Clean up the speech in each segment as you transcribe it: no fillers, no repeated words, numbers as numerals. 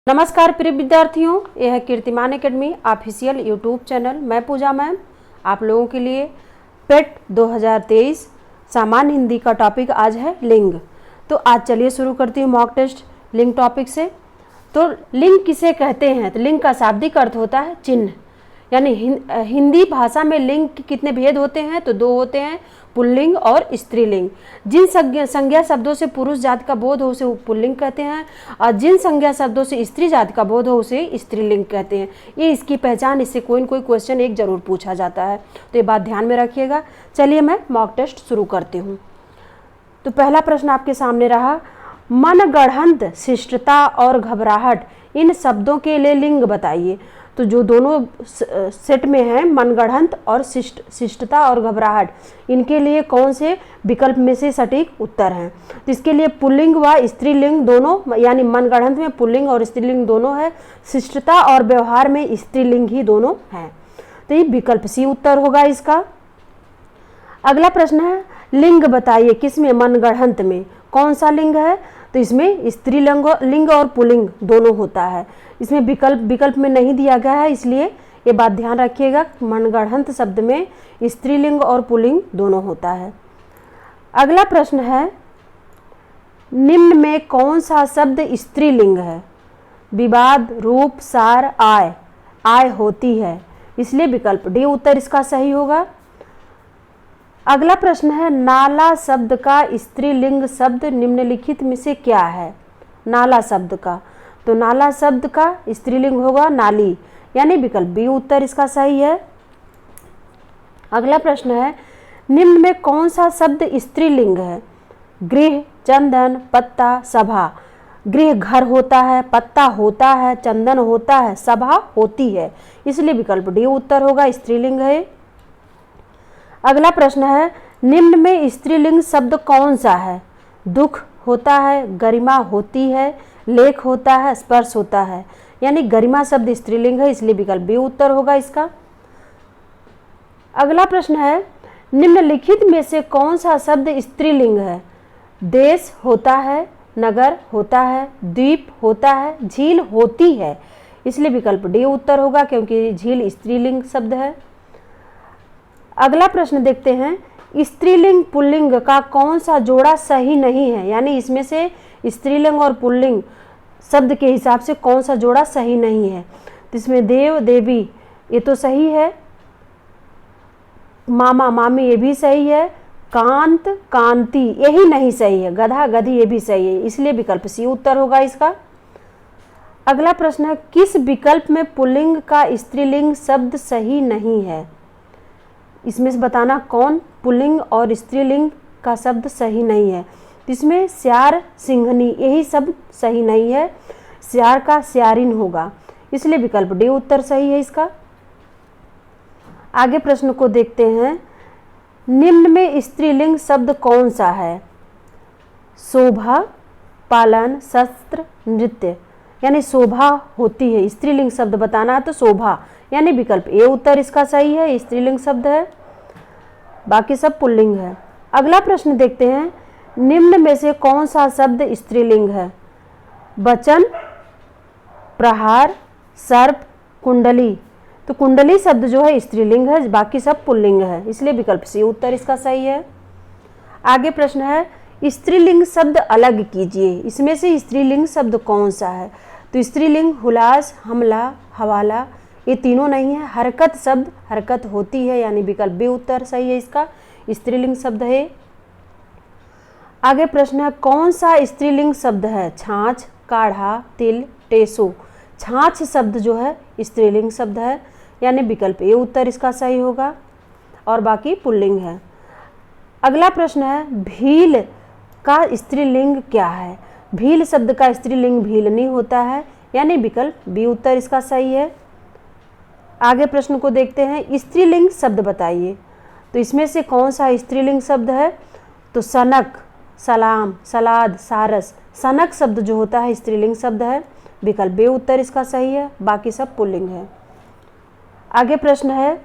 नमस्कार प्रिय विद्यार्थियों, यह है कीर्तिमान एकेडमी ऑफिशियल यूट्यूब चैनल। मैं पूजा मैम आप लोगों के लिए पेट 2023 सामान्य हिंदी का टॉपिक आज है लिंग। तो आज चलिए शुरू करती हूँ मॉक टेस्ट लिंग टॉपिक से। तो लिंग किसे कहते हैं? तो लिंग का शाब्दिक अर्थ होता है चिन्ह। यानी हिंदी भाषा में लिंग के कितने भेद होते हैं? तो दो होते हैं, पुल्लिंग और स्त्रीलिंग। जिन संज्ञा शब्दों से पुरुष जाति का बोध हो उसे पुल्लिंग कहते हैं, और जिन संज्ञा शब्दों से स्त्री जाति का बोध हो उसे स्त्रीलिंग कहते हैं। ये इसकी पहचान, इससे कोई न कोई क्वेश्चन एक जरूर पूछा जाता है, तो ये बात ध्यान में रखिएगा। चलिए मैं मॉक टेस्ट शुरू करती हूँ। तो पहला प्रश्न आपके सामने रहा, मनगढ़ंत, शिष्टता और घबराहट, इन शब्दों के लिए लिंग बताइए। तो जो दोनों सेट में है मनगढ़ंत और शिष्टता और घबराहट, इनके लिए कौन से विकल्प में से सटीक उत्तर है? तो इसके लिए पुल्लिंग व स्त्रीलिंग दोनों, यानी मनगढ़ंत में पुल्लिंग और स्त्रीलिंग दोनों है, शिष्टता और व्यवहार में स्त्रीलिंग ही दोनों है। तो ये विकल्प सी उत्तर होगा इसका। अगला प्रश्न है, लिंग बताइए किसमें? मनगढ़ंत में कौन सा लिंग है? तो इसमें स्त्रीलिंग और पुल्लिंग दोनों होता है। इसमें विकल्प में नहीं दिया गया है, इसलिए ये बात ध्यान रखिएगा, मनगढ़ंत शब्द में स्त्रीलिंग और पुल्लिंग दोनों होता है। अगला प्रश्न है, निम्न में कौन सा शब्द स्त्रीलिंग है? विवाद, रूप, सार, आय होती है, इसलिए विकल्प डी उत्तर इसका सही होगा। अगला प्रश्न है, नाला शब्द का स्त्रीलिंग शब्द निम्नलिखित में से क्या है? नाला शब्द का, तो नाला शब्द का स्त्रीलिंग होगा नाली, यानी विकल्प बी उत्तर इसका सही है। अगला प्रश्न है, निम्न में कौन सा शब्द स्त्रीलिंग है? गृह, चंदन, पत्ता, सभा। गृह घर होता है, पत्ता होता है, चंदन होता है, सभा होती है, इसलिए विकल्प डी उत्तर होगा, स्त्रीलिंग है। अगला प्रश्न है, निम्न में स्त्रीलिंग शब्द कौन सा है? दुख होता है, गरिमा होती है, लेख होता है, स्पर्श होता है, यानी गरिमा शब्द स्त्रीलिंग है, इसलिए विकल्प बी उत्तर होगा इसका। अगला प्रश्न है, निम्नलिखित में से कौन सा शब्द स्त्रीलिंग है? देश होता है, नगर होता है, द्वीप होता है, झील होती है, इसलिए विकल्प डी उत्तर होगा, क्योंकि झील स्त्रीलिंग शब्द है। अगला प्रश्न देखते हैं, स्त्रीलिंग पुल्लिंग का कौन सा जोड़ा सही नहीं है? यानी इसमें से स्त्रीलिंग और पुल्लिंग शब्द के हिसाब से कौन सा जोड़ा सही नहीं है? तो इसमें देव, देवी ये तो सही है, मामा, मामी ये भी सही है, कांत, कांति यही नहीं सही है, गधा, गधी ये भी सही है, इसलिए विकल्प सी उत्तर होगा इसका। अगला प्रश्न है, किस विकल्प में पुल्लिंग का स्त्रीलिंग शब्द सही नहीं है? इसमें से बताना कौन पुल्लिंग और स्त्रीलिंग का शब्द सही नहीं है। इसमें स्यार, सिंघनी यही शब्द सही नहीं है, स्यार का स्यारिन होगा, इसलिए विकल्प डी उत्तर सही है इसका। आगे प्रश्न को देखते हैं, निम्न में स्त्रीलिंग शब्द कौन सा है? शोभा, पालन, शस्त्र, नृत्य, यानी शोभा होती है, स्त्रीलिंग शब्द बताना है तो शोभा, यानी विकल्प ए उत्तर इसका सही है, स्त्रीलिंग शब्द है, बाकी सब पुल्लिंग है। अगला प्रश्न देखते हैं, निम्न में से कौन सा शब्द स्त्रीलिंग है? वचन, प्रहार, सर्प, कुंडली। तो कुंडली शब्द जो है स्त्रीलिंग है, बाकी सब पुल्लिंग है, इसलिए विकल्प सी उत्तर इसका सही है। आगे प्रश्न है, स्त्रीलिंग शब्द अलग कीजिए, इसमें से स्त्रीलिंग शब्द कौन सा है? तो स्त्रीलिंग हुलास, हमला, हवाला ये तीनों नहीं है, हरकत शब्द हरकत होती है, यानी विकल्प बी उत्तर सही है इसका, स्त्रीलिंग शब्द है। आगे प्रश्न है, कौन सा स्त्रीलिंग शब्द है? छाछ, काढ़ा, तिल, टेसो। छाछ शब्द जो है स्त्रीलिंग शब्द है, यानी विकल्प ए उत्तर इसका सही होगा, और बाकी पुल्लिंग है। अगला प्रश्न है, भील का स्त्रीलिंग क्या है? भील शब्द का स्त्रीलिंग भीलनी होता है, यानी विकल्प बी उत्तर इसका सही है। आगे प्रश्न को देखते हैं, स्त्रीलिंग शब्द बताइए। तो इसमें से कौन सा स्त्रीलिंग शब्द है? तो सनक, सलाम, सलाद, सारस। सनक शब्द जो होता है स्त्रीलिंग शब्द है, विकल्प बे उत्तर इसका सही है, बाकी सब पुल्लिंग है। आगे प्रश्न है,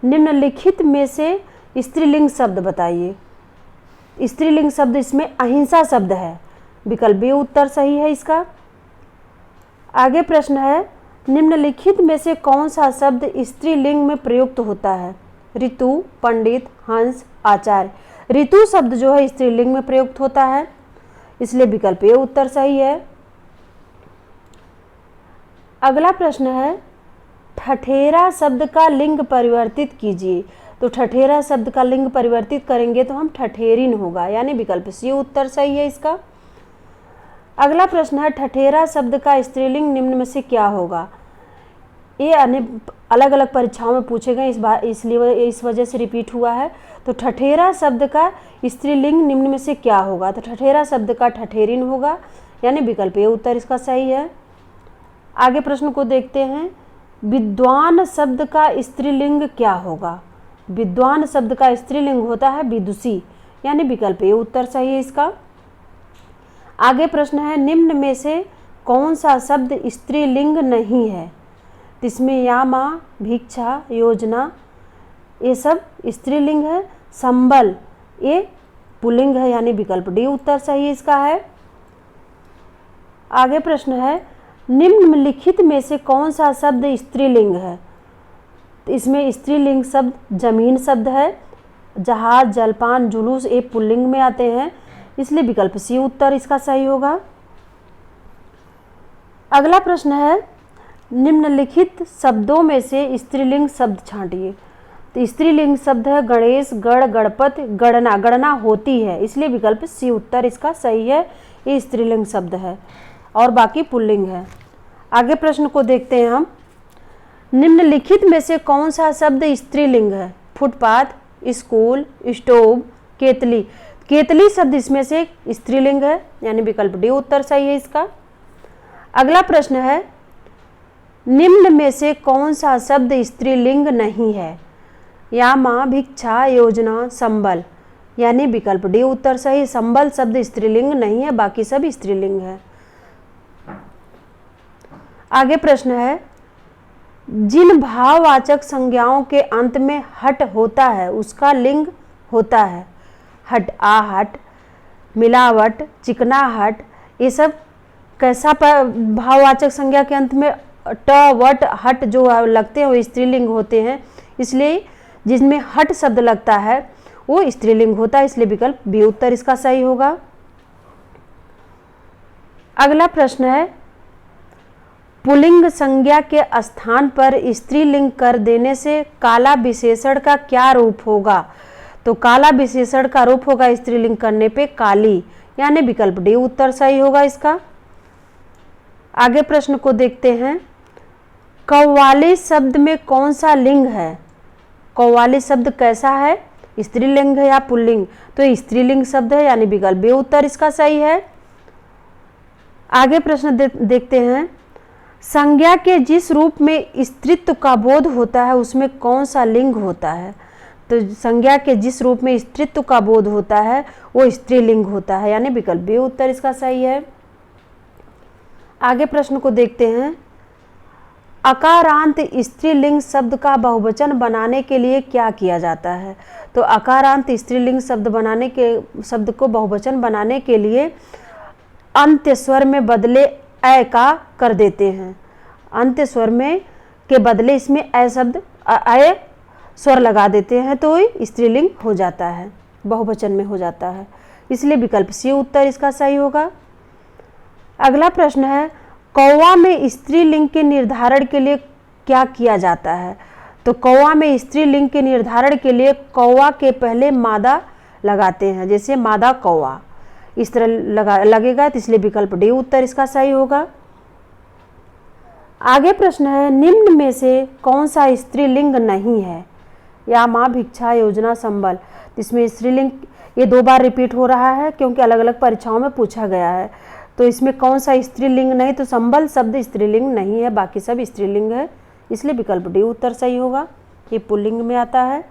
निम्नलिखित में से स्त्रीलिंग शब्द बताइए। स्त्रीलिंग शब्द इसमें अहिंसा शब्द है, विकल्प बे उत्तर सही है इसका। आगे प्रश्न है, निम्नलिखित में से कौन सा शब्द स्त्रीलिंग में प्रयुक्त होता है? ऋतु, पंडित, हंस, आचार्य। ऋतु शब्द जो है स्त्रीलिंग में प्रयुक्त होता है, इसलिए विकल्प ए उत्तर सही है। अगला प्रश्न है, ठठेरा शब्द का लिंग परिवर्तित कीजिए। तो ठठेरा शब्द का लिंग परिवर्तित करेंगे तो हम ठठेरिन होगा, यानी विकल्प सी उत्तर सही है इसका। अगला प्रश्न है, ठठेरा शब्द का स्त्रीलिंग निम्न में से क्या होगा? ये अलग अलग परीक्षाओं में पूछे गए, इस बार इसलिए इस वजह से रिपीट हुआ है। तो ठठेरा शब्द का स्त्रीलिंग निम्न में से क्या होगा? तो ठठेरा शब्द का ठठेरिन होगा, यानी विकल्प ए उत्तर इसका सही है। आगे प्रश्न को देखते हैं, विद्वान शब्द का स्त्रीलिंग क्या होगा? विद्वान शब्द का स्त्रीलिंग होता है विदुषी, यानी विकल्प ए उत्तर सही है इसका। आगे प्रश्न है, निम्न में से कौन सा शब्द स्त्रीलिंग नहीं है? इसमें यामा, भिक्षा, योजना ये सब स्त्रीलिंग है। संबल ये पुल्लिंग है, यानी विकल्प डी उत्तर सही इसका है। आगे प्रश्न है, निम्नलिखित में से कौन सा शब्द स्त्रीलिंग है? इसमें स्त्रीलिंग शब्द जमीन शब्द है। जहाज, जलपान, जुलूस ये पुल्लिंग में आते हैं, इसलिए विकल्प सी उत्तर इसका सही होगा। अगला प्रश्न है, निम्नलिखित शब्दों में से स्त्रीलिंग शब्द छांटिए। तो स्त्रीलिंग शब्द है गणेश, गण, गणपति, गणना। गणना होती है, इसलिए विकल्प सी उत्तर इसका सही है। ये स्त्रीलिंग शब्द है और बाकी पुल्लिंग है। आगे प्रश्न को देखते हैं हम, निम्नलिखित में से कौन सा शब्द स्त्रीलिंग है? फुटपाथ, स्कूल, स्टोव, केतली। केतली शब्द इसमें से स्त्रीलिंग है, यानी विकल्प डी उत्तर सही है इसका। अगला प्रश्न है, निम्न में से कौन सा शब्द स्त्रीलिंग नहीं है? यामा, भिक्षा, योजना, संबल, यानी विकल्प डी उत्तर सही। संबल शब्द स्त्रीलिंग नहीं है, बाकी सब स्त्रीलिंग है। आगे प्रश्न है, जिन भाववाचक संज्ञाओं के अंत में हट होता है उसका लिंग होता है। हट, आहट, मिलावट, चिकनाहट, ये सब कैसा भाववाचक संज्ञा के अंत में ट, वट, हट जो लगते हैं वो स्त्रीलिंग होते हैं, इसलिए जिसमें हट शब्द लगता है वो स्त्रीलिंग होता है, इसलिए विकल्प बी उत्तर इसका सही होगा। अगला प्रश्न है, पुल्लिंग संज्ञा के स्थान पर स्त्रीलिंग कर देने से काला विशेषण का क्या रूप होगा? तो काला विशेषण का रूप होगा स्त्रीलिंग करने पे काली, यानी विकल्प डी उत्तर सही होगा इसका। आगे प्रश्न को देखते हैं, कव्वाली शब्द में कौन सा लिंग है? कव्वाली शब्द कैसा है? स्त्रीलिंग है या पुल्लिंग? तो स्त्रीलिंग शब्द है, यानी विकल्प बी उत्तर इसका सही है। आगे प्रश्न देखते हैं, संज्ञा के जिस रूप में स्त्रीत्व का बोध होता है उसमें कौन सा लिंग होता है? तो संज्ञा के जिस रूप में स्त्रीत्व का बोध होता है वो स्त्रीलिंग होता है, यानी विकल्प बी उत्तर इसका सही है। आगे प्रश्न को देखते हैं, अकारांत स्त्रीलिंग शब्द का बहुवचन बनाने के लिए क्या किया जाता है? तो अकारांत स्त्रीलिंग शब्द को बहुवचन बनाने के लिए अंत्य स्वर में बदले ए का कर देते हैं। अंत्य स्वर में के बदले इसमें ए शब्द ए स्वर लगा देते हैं तो स्त्रीलिंग हो जाता है, बहुवचन में हो जाता है, इसलिए विकल्प सी उत्तर इसका सही होगा। अगला प्रश्न है, कौवा में स्त्रीलिंग के निर्धारण के लिए क्या किया जाता है? तो कौवा में स्त्रीलिंग के निर्धारण के लिए कौवा के पहले मादा लगाते हैं, जैसे मादा कौवा, इस तरह लगेगा, तो इसलिए विकल्प डी उत्तर इसका सही होगा। आगे प्रश्न है, निम्न में से कौन सा स्त्रीलिंग नहीं है? या माँ, भिक्षा, योजना, संबल। इसमें स्त्रीलिंग ये 2 बार रिपीट हो रहा है क्योंकि अलग अलग परीक्षाओं में पूछा गया है। तो इसमें कौन सा स्त्रीलिंग नहीं? तो संबल शब्द स्त्रीलिंग नहीं है, बाकी सब स्त्रीलिंग है, इसलिए विकल्प डी उत्तर सही होगा, ये पुल्लिंग में आता है।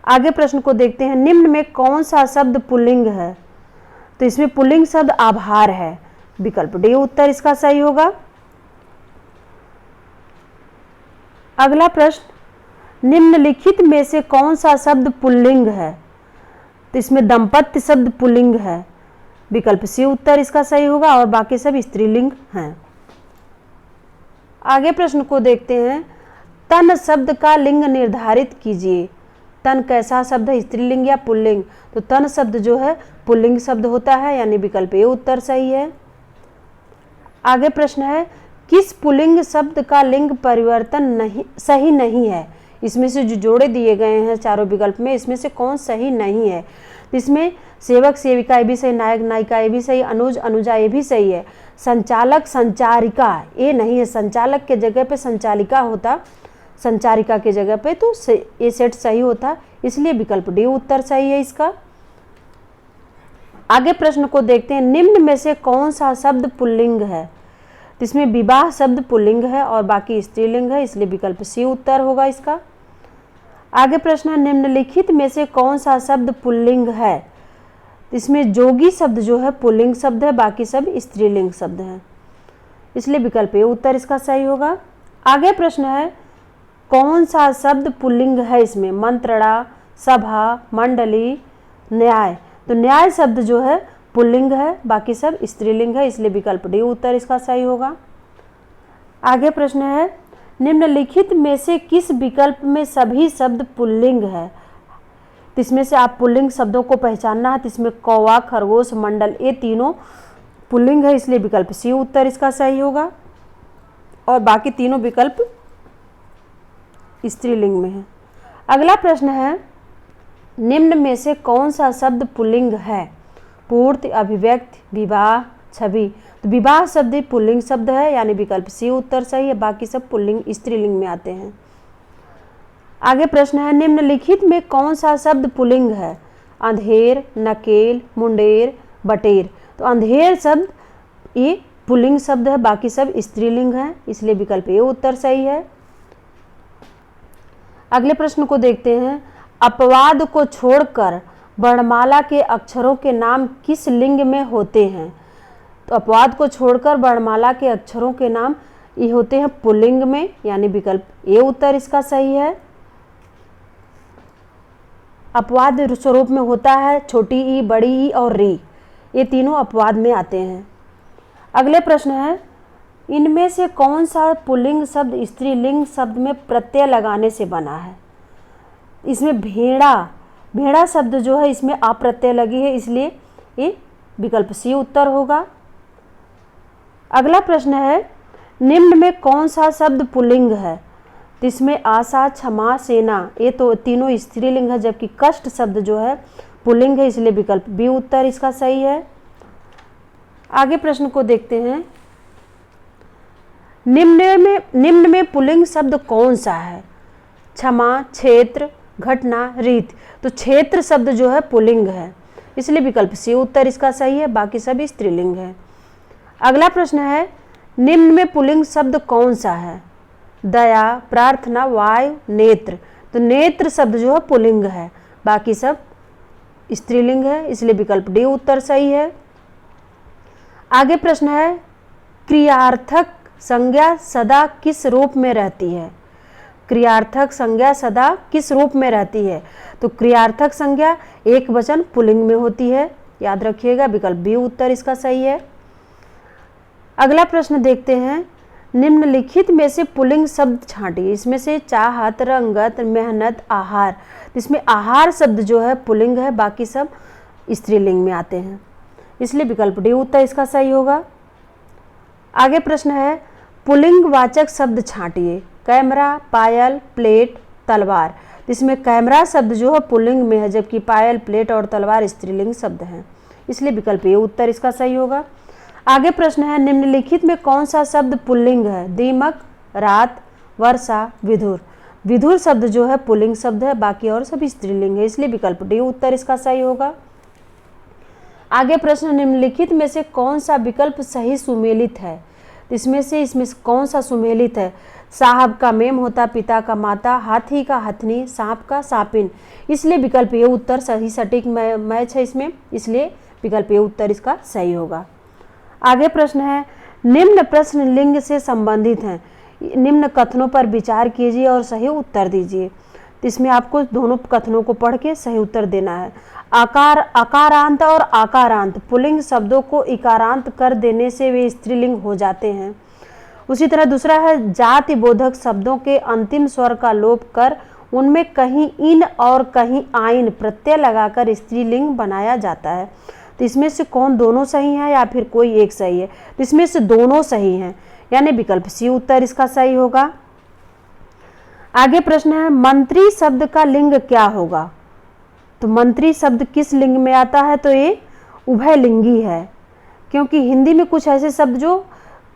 आगे प्रश्न को देखते हैं, निम्न में कौन सा शब्द पुल्लिंग है? तो इसमें पुल्लिंग शब्द आभार है, विकल्प डी उत्तर इसका सही होगा। अगला प्रश्न, निम्नलिखित में से कौन सा शब्द पुल्लिंग है? तो इसमें दंपत्य शब्द पुल्लिंग है, विकल्प सी उत्तर इसका सही होगा, और बाकी सब स्त्रीलिंग हैं। आगे प्रश्न को देखते हैं, तन शब्द का लिंग निर्धारित कीजिए। तन कैसा शब्द है, स्त्रीलिंग या पुल्लिंग? तो तन शब्द जो है पुल्लिंग शब्द होता है, यानी विकल्प ए उत्तर सही है। आगे प्रश्न है, किस पुल्लिंग शब्द का लिंग परिवर्तन सही नहीं है? इसमें से जो जोड़े दिए गए हैं चारों विकल्प में, इसमें से कौन सही नहीं है? तो इसमें सेवक सेविकाएं भी सही, नायक नायिकाएं भी सही, अनुज अनुजा ये भी सही है। संचालक संचारिका ये नहीं है, संचालक के जगह पे संचालिका होता, संचारिका के जगह पे, तो ये सेट सही होता, इसलिए विकल्प डी उत्तर सही है इसका। आगे प्रश्न को देखते हैं, निम्न में से कौन सा शब्द पुल्लिंग है? तो इसमें विवाह शब्द पुल्लिंग है और बाकी स्त्रीलिंग है, इसलिए विकल्प सी उत्तर होगा इसका। आगे प्रश्न है, निम्नलिखित में से कौन सा शब्द पुल्लिंग है? इसमें जोगी शब्द जो है पुल्लिंग शब्द है, बाकी सब स्त्रीलिंग शब्द है, इसलिए विकल्प ए उत्तर इसका सही होगा। आगे प्रश्न है, कौन सा शब्द पुल्लिंग है? इसमें मंत्रणा, सभा, मंडली, न्याय। तो न्याय शब्द जो है पुल्लिंग है, बाकी सब स्त्रीलिंग है, इसलिए विकल्प डी उत्तर इसका सही होगा। आगे प्रश्न है, निम्नलिखित में से किस विकल्प में सभी शब्द पुल्लिंग है? तो इसमें से आप पुल्लिंग शब्दों को पहचानना है, तो इसमें कौवा, खरगोश, मंडल ये तीनों पुल्लिंग है, इसलिए विकल्प सी उत्तर इसका सही होगा, और बाकी तीनों विकल्प स्त्रीलिंग में है। अगला प्रश्न है, निम्न में से कौन सा शब्द पुल्लिंग है? पूर्ति, अभिव्यक्ति, विवाह, छवि। तो विवाह शब्द पुल्लिंग शब्द है, यानी विकल्प सी उत्तर सही है, बाकी सब पुल्लिंग स्त्रीलिंग में आते हैं। आगे प्रश्न है, निम्नलिखित में कौन सा शब्द पुल्लिंग है? अंधेर, नकेल, मुंडेर, बटेर। तो अंधेर शब्द ये पुल्लिंग शब्द है, बाकी सब स्त्रीलिंग है, इसलिए विकल्प ए उत्तर सही है। अगले प्रश्न को देखते हैं, अपवाद को छोड़कर वर्णमाला के अक्षरों के नाम किस लिंग में होते हैं? तो अपवाद को छोड़कर वर्णमाला के अक्षरों के नाम ये होते हैं पुल्लिंग में, यानी विकल्प ए उत्तर इसका सही है। अपवाद स्वरूप में होता है छोटी ई, बड़ी ई और री, ये तीनों अपवाद में आते हैं। अगले प्रश्न है, इनमें से कौन सा पुल्लिंग शब्द स्त्रीलिंग शब्द में प्रत्यय लगाने से बना है? इसमें भेड़ा, भेड़ा शब्द जो है इसमें अप्रत्यय लगी है, इसलिए ये विकल्प सी उत्तर होगा। अगला प्रश्न है, निम्न में कौन सा शब्द पुल्लिंग है? तो इसमें आशा, क्षमा, सेना ये तो तीनों स्त्रीलिंग है, जबकि कष्ट शब्द जो है पुल्लिंग है, इसलिए विकल्प बी उत्तर इसका सही है। आगे प्रश्न को देखते हैं, निम्न में पुल्लिंग शब्द कौन सा है? क्षमा, क्षेत्र, घटना, रीत। तो क्षेत्र शब्द जो है पुल्लिंग है, इसलिए विकल्प सी उत्तर इसका सही है, बाकी सभी स्त्रीलिंग है। अगला प्रश्न है, निम्न में पुल्लिंग शब्द कौन सा है? दया, प्रार्थना, वायु, नेत्र। तो नेत्र शब्द जो है पुल्लिंग है, बाकी सब स्त्रीलिंग है, इसलिए विकल्प डी उत्तर सही है। आगे प्रश्न है, क्रियार्थक संज्ञा सदा किस रूप में रहती है? क्रियार्थक संज्ञा सदा किस रूप में रहती है? तो क्रियार्थक संज्ञा एक वचन पुल्लिंग में होती है, याद रखिएगा, विकल्प बी उत्तर इसका सही है। अगला प्रश्न देखते हैं, निम्नलिखित में से पुल्लिंग शब्द छांटिए। इसमें से चाहत, रंगत, मेहनत, आहार। इसमें आहार शब्द जो है पुल्लिंग है, बाकी सब स्त्रीलिंग में आते हैं, इसलिए विकल्प डी उत्तर इसका सही होगा। आगे प्रश्न है, पुल्लिंग वाचक शब्द छांटिए। कैमरा, पायल, प्लेट, तलवार। इसमें कैमरा शब्द जो है पुल्लिंग में है, जबकि पायल, प्लेट और तलवार स्त्रीलिंग शब्द हैं, इसलिए विकल्प ए उत्तर इसका सही होगा। आगे प्रश्न है, निम्नलिखित में कौन सा शब्द पुल्लिंग है? दीमक, रात, वर्षा, विधुर। विधुर शब्द जो है पुल्लिंग शब्द है, बाकी और सभी स्त्रीलिंग है, इसलिए विकल्प डी उत्तर इसका सही होगा। आगे प्रश्न, निम्नलिखित में से कौन सा विकल्प सही सुमेलित है? इसमें से कौन सा सुमेलित है? साहब का मेम होता, पिता का माता, हाथी का हथनी, सांप का सापिन, इसलिए विकल्प ए उत्तर सही सटीक मैच है इसमें, इसलिए विकल्प ए उत्तर इसका सही होगा। आगे प्रश्न है, निम्न प्रश्न लिंग से संबंधित हैं, निम्न कथनों पर विचार कीजिए और सही उत्तर दीजिए। तो इसमें आपको दोनों कथनों को पढ़ के सही उत्तर देना है। आकार, अकारांत और आकारांत पुल्लिंग शब्दों को इकारांत कर देने से वे स्त्रीलिंग हो जाते हैं। उसी तरह दूसरा है जाति बोधक शब्दों के अंतिम स्वर का लोप कर उनमें कहीं इन और कहीं आइन प्रत्यय लगाकर स्त्रीलिंग बनाया जाता है। तो इसमें से कौन दोनों सही है या फिर कोई एक सही है? तो इसमें से दोनों सही हैं, यानी विकल्प सी उत्तर इसका सही होगा। आगे प्रश्न है मंत्री शब्द का लिंग क्या होगा? तो मंत्री शब्द किस लिंग में आता है? तो ये उभयलिंगी है, क्योंकि हिंदी में कुछ ऐसे शब्द जो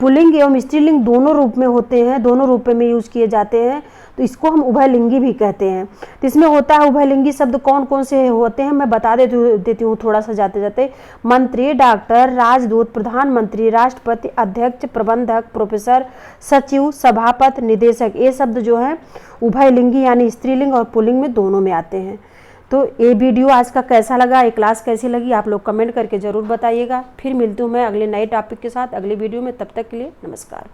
पुल्लिंग एवं स्त्रीलिंग दोनों रूप में होते हैं, दोनों रूप में यूज किए जाते हैं, तो इसको हम उभयलिंगी भी कहते हैं। तो इसमें होता है उभयलिंगी शब्द कौन कौन से होते हैं मैं बता देती हूँ थोड़ा सा जाते जाते। मंत्री, डॉक्टर, राजदूत, प्रधानमंत्री, राष्ट्रपति, अध्यक्ष, प्रबंधक, प्रोफेसर, सचिव, सभापति, निदेशक, ये शब्द जो है उभयलिंगी यानी स्त्रीलिंग और पुल्लिंग में दोनों में आते हैं। तो ये वीडियो आज का कैसा लगा, ये क्लास कैसी लगी, आप लोग कमेंट करके ज़रूर बताइएगा। फिर मिलती हूँ मैं अगले नए टॉपिक के साथ अगली वीडियो में, तब तक के लिए नमस्कार।